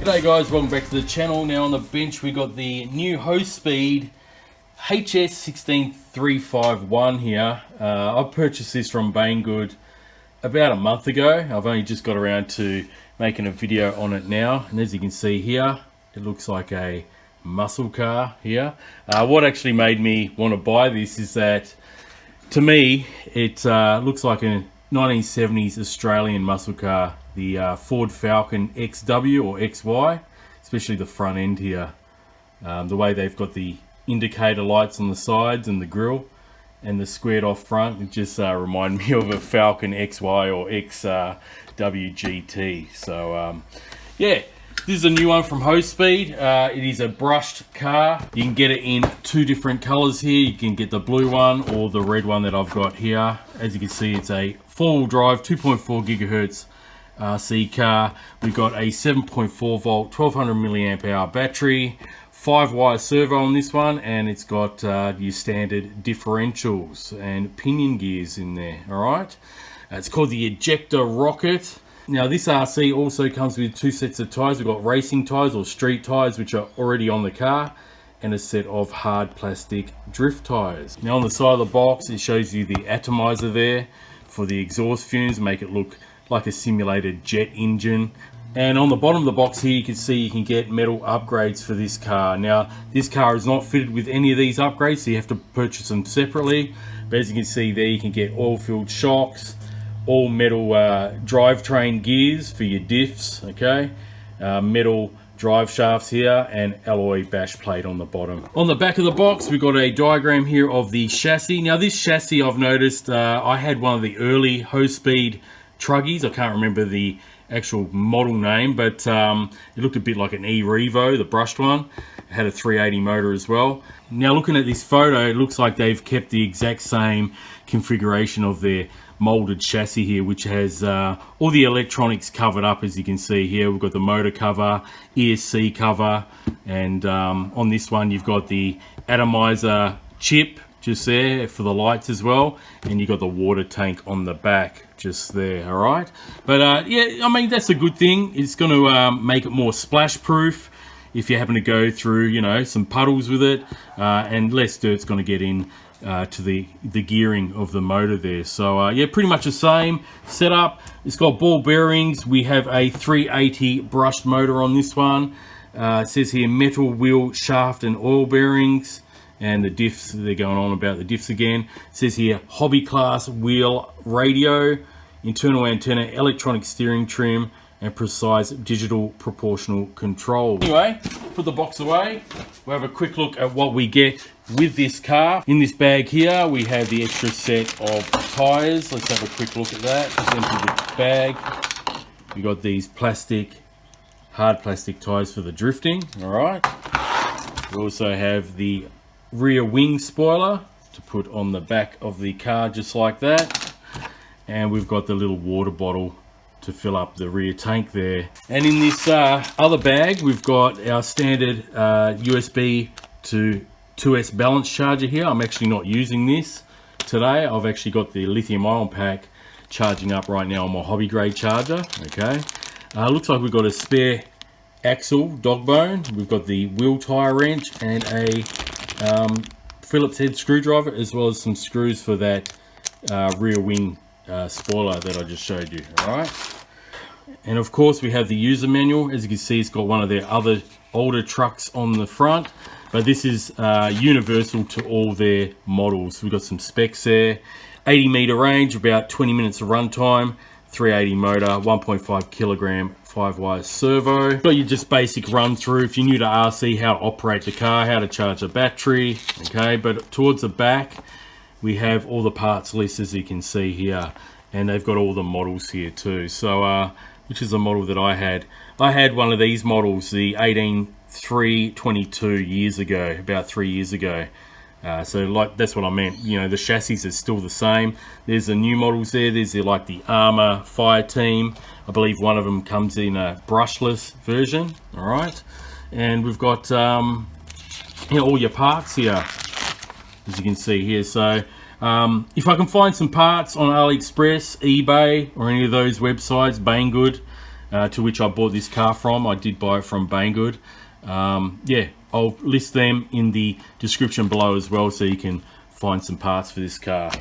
G'day guys, welcome back to the channel. Now on the bench we got the new HOSPEED HS16351 here. I purchased this from Banggood about a month ago. I've only just got around to making a video on it now, and as you can see here, it looks like a muscle car here. What actually made me want to buy this is that, to me, it looks like a 1970s Australian muscle car, the Ford Falcon XW or XY, especially the front end here. The way they've got the indicator lights on the sides and the grille and the squared off front, it just reminded me of a Falcon XY or XW GT. So yeah, this is a new one from HOSPEED. It is a brushed car. You can get it in two different colors here. You can get the blue one or the red one that I've got here. As you can see, it's a four-wheel drive 2.4 gigahertz RC car. We've got a 7.4 volt 1200 milliamp hour battery, 5-wire servo on this one, and it's got your standard differentials and pinion gears in there. All right, it's called the Ejector Rocket. Now this RC also comes with two sets of tires. We've got racing tires or street tires, which are already on the car, and a set of hard plastic drift tires. Now on the side of the box, it shows you the atomizer there for the exhaust fumes, make it look like a simulated jet engine. And on the bottom of the box here, you can see you can get metal upgrades for this car. Now this car is not fitted with any of these upgrades, so you have to purchase them separately. But as you can see there, you can get oil-filled shocks, all metal drivetrain gears for your diffs, okay, metal drive shafts here, and alloy bash plate on the bottom. On the back of the box, we've got a diagram here of the chassis. Now this chassis, I've noticed, I had one of the early HOSPEED Truggies. I can't remember the actual model name, but it looked a bit like an E-Revo, the brushed one. It had a 380 motor as well. Now looking at this photo, it looks like they've kept the exact same configuration of their molded chassis here, which has all the electronics covered up. As you can see here, we've got the motor cover, ESC cover, and on this one you've got the atomizer chip just there for the lights as well, and you got the water tank on the back just there. All right, but yeah, I mean, that's a good thing. It's going to make it more splash proof if you happen to go through, you know, some puddles with it, and less dirt's going to get in to the gearing of the motor there. So yeah, pretty much the same setup. It's got ball bearings. We have a 380 brushed motor on this one. It says here metal wheel shaft and oil bearings, and the diffs, they're going on about the diffs again. It says here hobby class wheel radio, internal antenna, electronic steering trim, and precise digital proportional control. Anyway, put the box away. We'll have a quick look at what we get with this car. In this bag here, we have the extra set of tires. Let's have a quick look at that. Just empty the bag. We got these hard plastic tires for the drifting. All right. We also have the rear wing spoiler to put on the back of the car, just like that. And we've got the little water bottle to fill up the rear tank there. And in this other bag, we've got our standard USB to 2S balance charger here. I'm actually not using this today. I've actually got the lithium ion pack charging up right now on my hobby grade charger. Okay, looks like we've got a spare axle dog bone. We've got the wheel tire wrench and a Phillips head screwdriver, as well as some screws for that rear wing spoiler that I just showed you. All right, and of course we have the user manual. As you can see, it's got one of their other older trucks on the front, but this is universal to all their models. We've got some specs there: 80 meter range, about 20 minutes of runtime, 380 motor, 1.5 kilogram 5-wire servo. Got your just basic run through if you're new to RC, how to operate the car, how to charge a battery. Okay, but towards the back we have all the parts list, as you can see here, and they've got all the models here too. So which is the model that I had. I had one of these models, the 18322, years ago, about 3 years ago. So like, that's what I meant, you know, the chassis is still the same. There's the new models there. There's like the Armour Fire Team. I believe one of them comes in a brushless version. All right, and we've got you know, all your parts here, as you can see here. So if I can find some parts on AliExpress, eBay, or any of those websites, Banggood, to which I bought this car from. I did buy it from Banggood. Yeah, I'll list them in the description below as well, so you can find some parts for this car.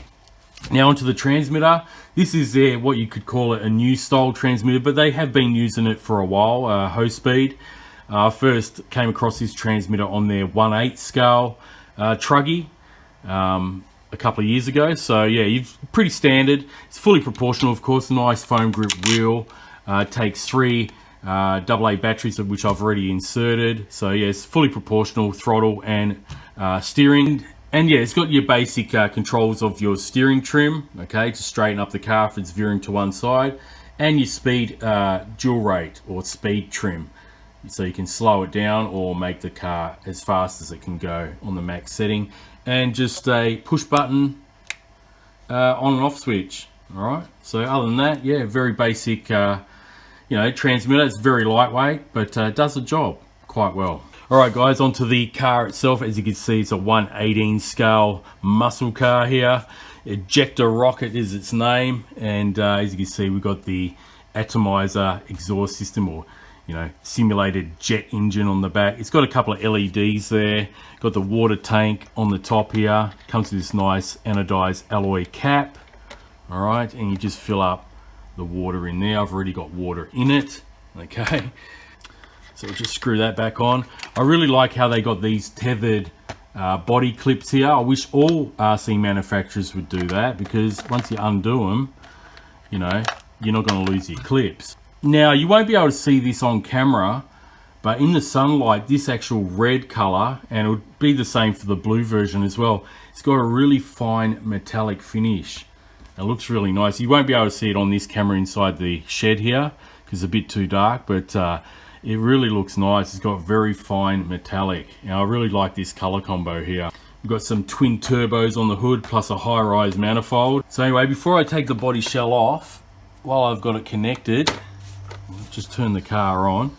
Now onto the transmitter. This is what you could call it a new style transmitter, but they have been using it for a while. HOSPEED. I first came across this transmitter on their 1/8 scale truggy a couple of years ago. So yeah, pretty standard. It's fully proportional, of course. Nice foam grip wheel. Takes 3 AA batteries, of which I've already inserted. So yeah, it's fully proportional throttle and steering. And yeah, it's got your basic controls of your steering trim, okay, to straighten up the car if it's veering to one side, and your speed dual rate or speed trim, so you can slow it down or make the car as fast as it can go on the max setting, and just a push button on and off switch. All right, so other than that, yeah, very basic you know, transmitter. It's very lightweight, but does the job quite well. All right, guys, onto the car itself. As you can see, it's a 1/18 scale muscle car here. Ejector rocket is its name, and as you can see, we've got the atomizer exhaust system, or you know, simulated jet engine on the back. It's got a couple of LEDs there. Got the water tank on the top here. Comes with this nice anodized alloy cap. All right, and you just fill up the water in there. I've already got water in it. Okay. So we'll just screw that back on. I really like how they got these tethered body clips here. I wish all RC manufacturers would do that, because once you undo them, you know, you're not going to lose your clips. Now, you won't be able to see this on camera, but in the sunlight, this actual red color, and it would be the same for the blue version as well, it's got a really fine metallic finish. It looks really nice. You won't be able to see it on this camera inside the shed here, because it's a bit too dark, but it really looks nice. It's got very fine metallic. Now, I really like this color combo here. We've got some twin turbos on the hood, plus a high-rise manifold. So anyway, before I take the body shell off, while I've got it connected, I'll just turn the car on,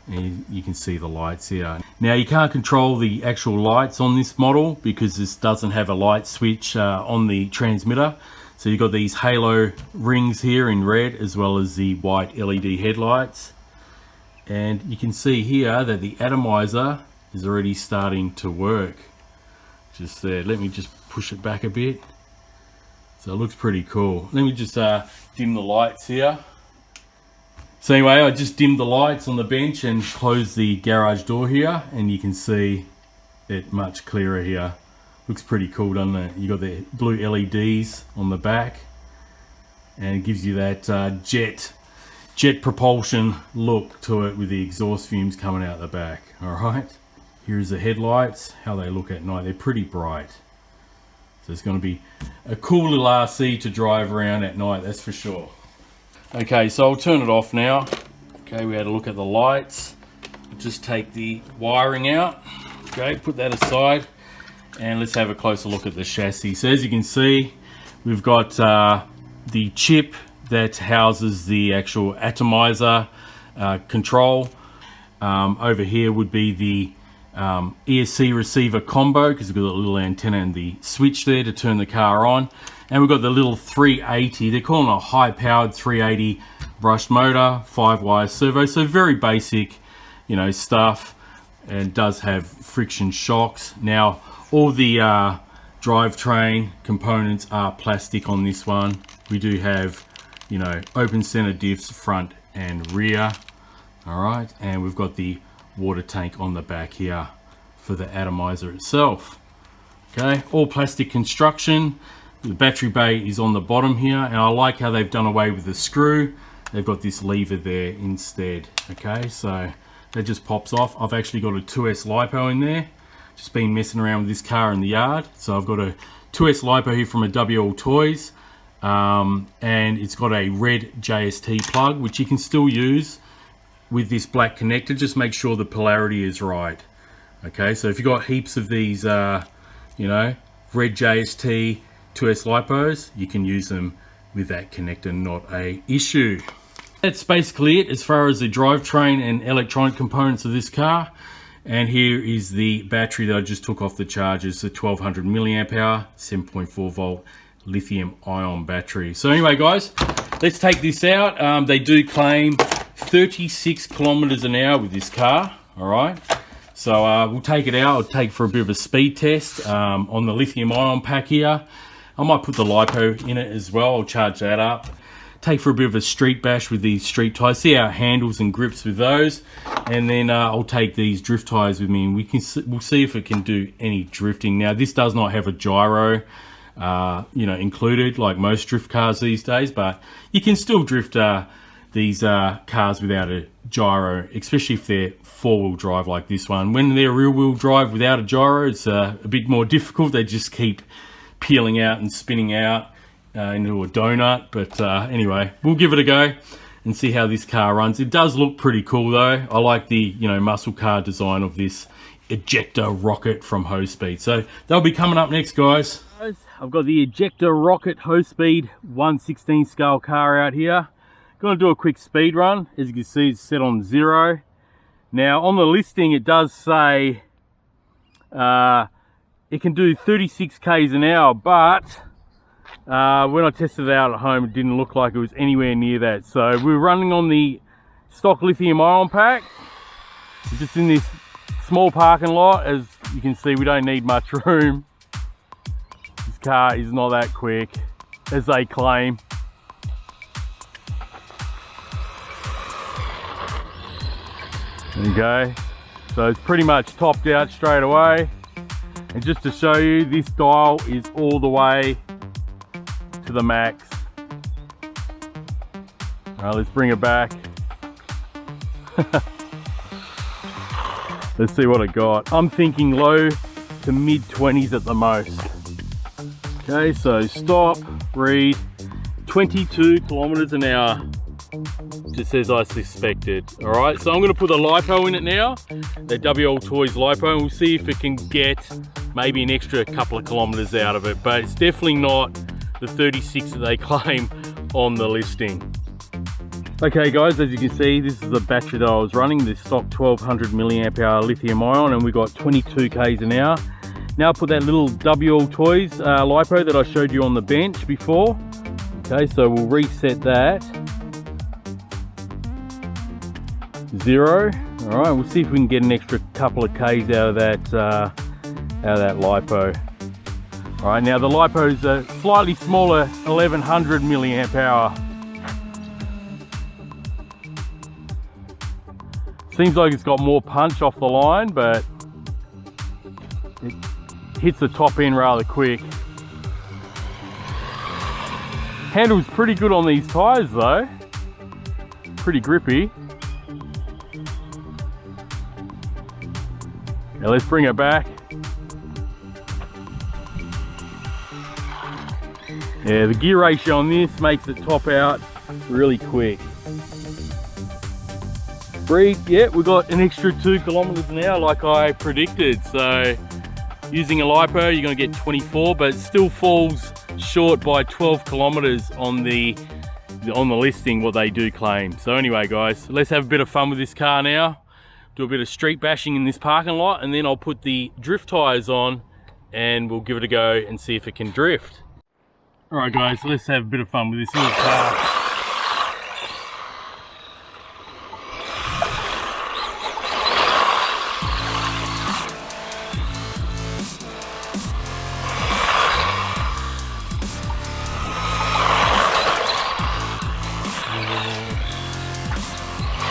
and you can see the lights here. Now, you can't control the actual lights on this model, because this doesn't have a light switch on the transmitter. So you've got these halo rings here in red, as well as the white LED headlights. And you can see here that the atomizer is already starting to work. Just there. Let me just push it back a bit. So it looks pretty cool. Let me just dim the lights here. So anyway, I just dimmed the lights on the bench and closed the garage door here, and you can see it much clearer here. Looks pretty cool, doesn't it? You got the blue LEDs on the back, and it gives you that jet propulsion look to it with the exhaust fumes coming out the back. All right, here's the headlights, how they look at night. They're pretty bright, so it's going to be a cool little RC to drive around at night, that's for sure. Okay, so I'll turn it off now. Okay, we had a look at the lights. Just take the wiring out. Okay, put that aside, and let's have a closer look at the chassis. So as you can see, we've got the chip that houses the actual atomizer control. Over here would be the ESC receiver combo, because we've got a little antenna and the switch there to turn the car on. And we've got the little 380, they're calling it a high-powered 380 brushed motor, 5-wire servo. So very basic, you know, stuff, and does have friction shocks. Now, all the drivetrain components are plastic on this one. We do have, you know, open center diffs front and rear. All right, and we've got the water tank on the back here for the atomizer itself. Okay, all plastic construction. The battery bay is on the bottom here, and I like how they've done away with the screw. They've got this lever there instead. Okay, so that just pops off. I've actually got a 2S LiPo in there. Just been messing around with this car in the yard. So I've got a 2S LiPo here from a WL Toys. And it's got a red JST plug, which you can still use with this black connector. Just make sure the polarity is right. Okay, so if you've got heaps of these, you know, red JST 2S LiPos, you can use them with that connector, not a issue. That's basically it as far as the drivetrain and electronic components of this car. And here is the battery that I just took off the chargers, the 1200 milliamp hour, 7.4 volt lithium ion battery. So anyway, guys, let's take this out. They do claim 36 kilometers an hour with this car. All right, so we'll take it out. I'll take it for a bit of a speed test on the lithium ion pack here. I might put the LiPo in it as well. I'll charge that up. Take for a bit of a street bash with these street tires, see how it handles and grips with those, and then I'll take these drift tires with me, and we'll see if it can do any drifting. Now, this does not have a gyro, included like most drift cars these days, but you can still drift these cars without a gyro, especially if they're four-wheel drive like this one. When they're rear-wheel drive without a gyro, it's a bit more difficult. They just keep peeling out and spinning out into a donut. But anyway, we'll give it a go and see how this car runs. It does look pretty cool though. I like the muscle car design of this ejector rocket from HOSPEED. So they'll be coming up next, guys. I've got the ejector rocket HOSPEED 1/16 scale car out here. Gonna do a quick speed run. As you can see, it's set on 0. Now on the listing it does say it can do 36 k's an hour, but when I tested it out at home, it didn't look like it was anywhere near that. So we're running on the stock lithium ion pack. It's just in this small parking lot. As you can see, we don't need much room. This car is not that quick as they claim. There you go. So it's pretty much topped out straight away. And just to show you, this dial is all the way to the max. All right, let's bring it back. Let's see what it got. I'm thinking low to mid 20s at the most. Okay, so stop, read, 22 kilometers an hour. Just as I suspected. All right, so I'm going to put the LiPo in it now, the WL Toys LiPo, and we'll see if it can get maybe an extra couple of kilometers out of it. But it's definitely not the 36 that they claim on the listing. Okay guys, as you can see, this is the battery that I was running, the stock 1200 milliamp hour lithium ion, and we got 22 k's an hour. Now I put that little WL Toys LiPo that I showed you on the bench before. Okay, so we'll reset that. 0. All right, we'll see if we can get an extra couple of k's out of that LiPo. All right, now the LiPo is a slightly smaller 1100 milliamp hour. Seems like it's got more punch off the line, but it hits the top end rather quick. Handles pretty good on these tires though. Pretty grippy. Now let's bring it back. Yeah, the gear ratio on this makes it top out really quick. Breathe, yeah, we got an extra 2 kilometers an hour like I predicted. So using a LiPo, you're gonna get 24, but it still falls short by 12 kilometers on the listing, what they do claim. So anyway guys, let's have a bit of fun with this car now. Do a bit of street bashing in this parking lot, and then I'll put the drift tires on and we'll give it a go and see if it can drift. All right guys, so let's have a bit of fun with this little car.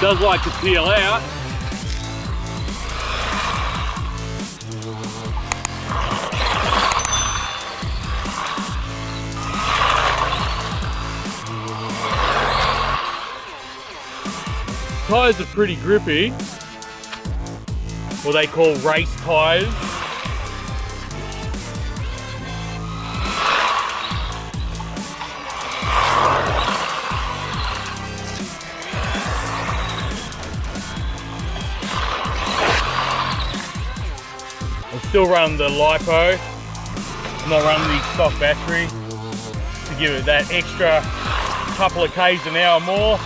Does like to peel out. Tires are pretty grippy, what they call race tires. I'm still running the LiPo. I'm not running the stock battery to give it that extra couple of k's an hour more.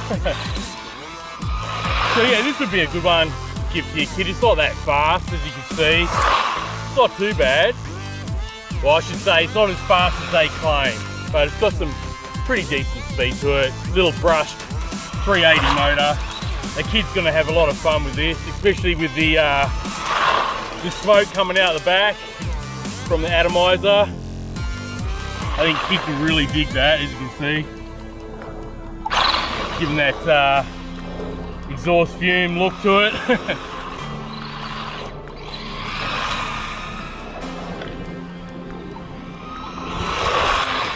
So yeah, this would be a good one to give to your kid. It's not that fast, as you can see. It's not too bad. Well, I should say it's not as fast as they claim, but it's got some pretty decent speed to it. Little brushed 380 motor. a kid's going to have a lot of fun with this, especially with the smoke coming out the back from the atomizer. I think kids will really dig that, as you can see. Giving that exhaust fume look to it.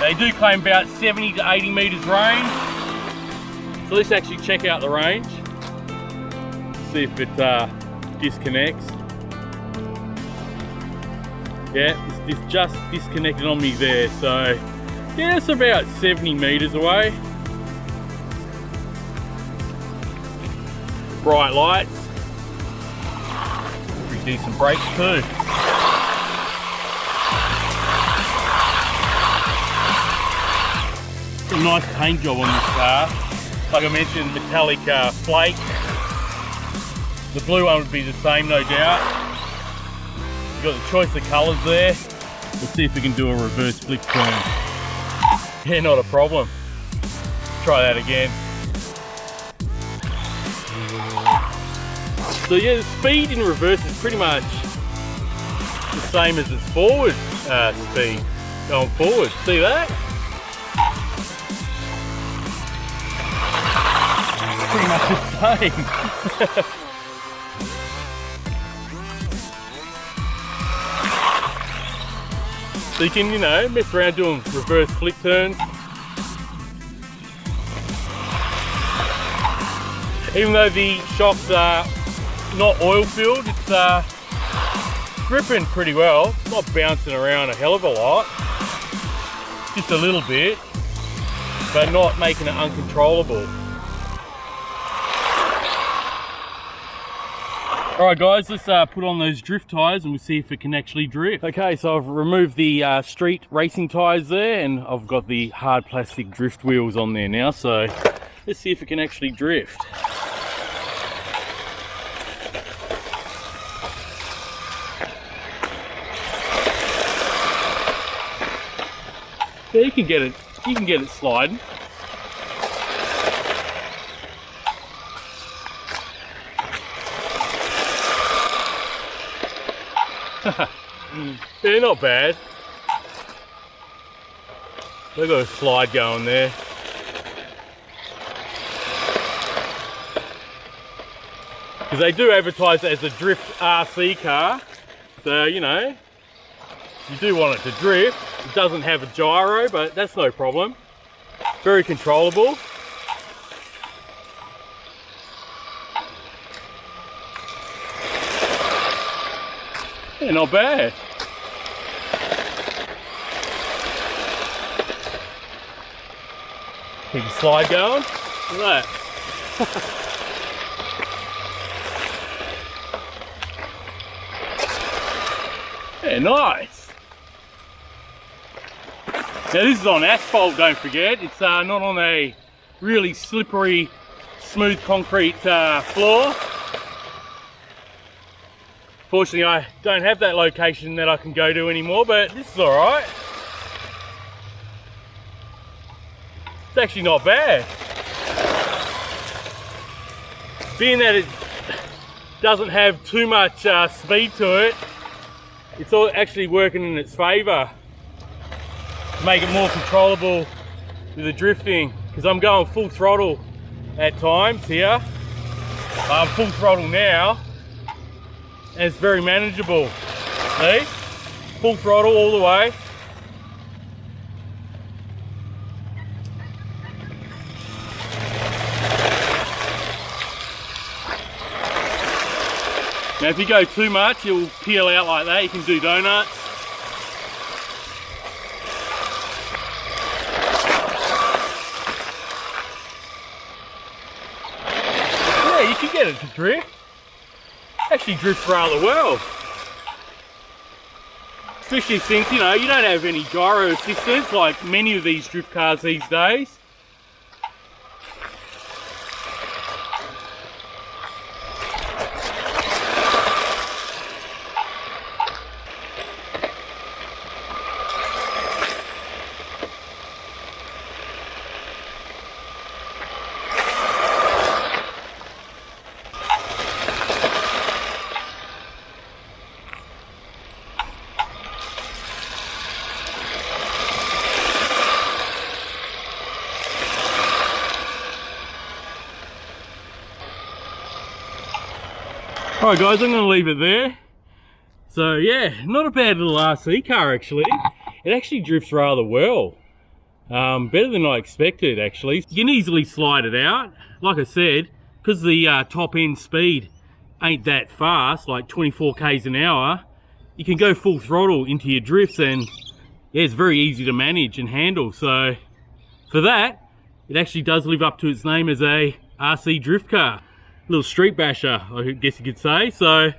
They do claim about 70 to 80 meters range. So let's actually check out the range. See if it disconnects. Yeah, it's just disconnected on me there. So yeah, it's about 70 meters away. Bright lights. Pretty decent brakes too. A nice paint job on this car. Like I mentioned, metallic flake. The blue one would be the same, no doubt. You've got the choice of colours there. Let's see if we can do a reverse flick turn. Yeah, not a problem. Try that again. So yeah, the speed in reverse is pretty much the same as its forward speed going forward. See that? Pretty much the same. So you can, you know, mess around doing reverse flick turns. Even though the shocks are not oil filled, it's gripping pretty well. It's not bouncing around a hell of a lot. Just a little bit, but not making it uncontrollable. Alright guys, let's put on those drift tyres and we'll see if it can actually drift. Okay, so I've removed the street racing tyres there and I've got the hard plastic drift wheels on there now, so let's see if it can actually drift. Yeah, you can get it sliding. Yeah, not bad. They've got a slide going there. Because they do advertise it as a drift RC car. So, you know, you do want it to drift. It doesn't have a gyro, but that's no problem. Very controllable. Yeah, not bad. Keep the slide going. Look at that. Yeah, nice. Now this is on asphalt, don't forget. It's not on a really slippery, smooth concrete floor. Fortunately, I don't have that location that I can go to anymore, but this is all right. It's actually not bad. Being that it doesn't have too much speed to it, it's all actually working in its favour to make it more controllable with the drifting, because I'm going full throttle at times here. I'm full throttle now. And it's very manageable. See? Full throttle all the way. Now if you go too much, you'll peel out like that. You can do donuts. Yeah, you can get it to drift. Actually drifts rather well. Especially since, you know, you don't have any gyro assistance like many of these drift cars these days. Alright guys, I'm going to leave it there. So yeah, not a bad little RC car actually. It actually drifts rather well. Better than I expected actually. You can easily slide it out. Like I said, because the top end speed ain't that fast, like 24 k's an hour, you can go full throttle into your drifts, and yeah, it's very easy to manage and handle. So for that, it actually does live up to its name as a RC drift car. Little street basher, I guess you could say. So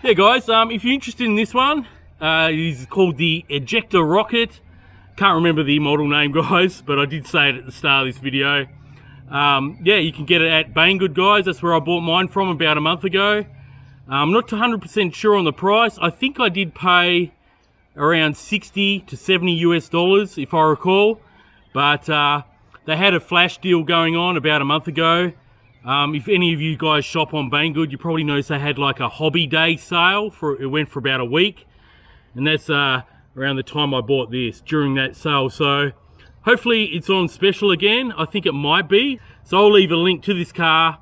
yeah guys, if you're interested in this one, it is called the Ejector Rocket. Can't remember the model name guys, but I did say it at the start of this video. Yeah, you can get it at Banggood guys. That's where I bought mine from about a month ago. I'm not 100% sure on the price. I think I did pay around $60 to $70 US if I recall, but they had a flash deal going on about a month ago. If any of you guys shop on Banggood, you probably noticed they had like a hobby day sale. It went for about a week, and that's around the time I bought this, during that sale. So hopefully it's on special again. I think it might be. So I'll leave a link to this car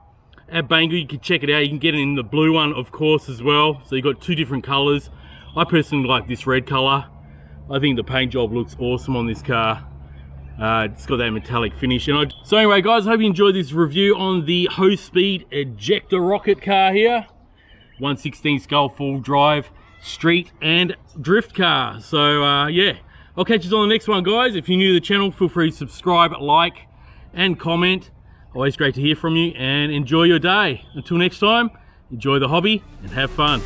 at Banggood. You can check it out. You can get it in the blue one, of course, as well. So you've got two different colors. I personally like this red color. I think the paint job looks awesome on this car. It's got that metallic finish. So anyway guys, I hope you enjoyed this review on the HOSPEED Ejector Rocket car here. 1/16 scale full drive street and drift car. So yeah, I'll catch you on the next one guys. If you're new to the channel, feel free to subscribe, like and comment. Always great to hear from you, and enjoy your day. Until next time, enjoy the hobby and have fun.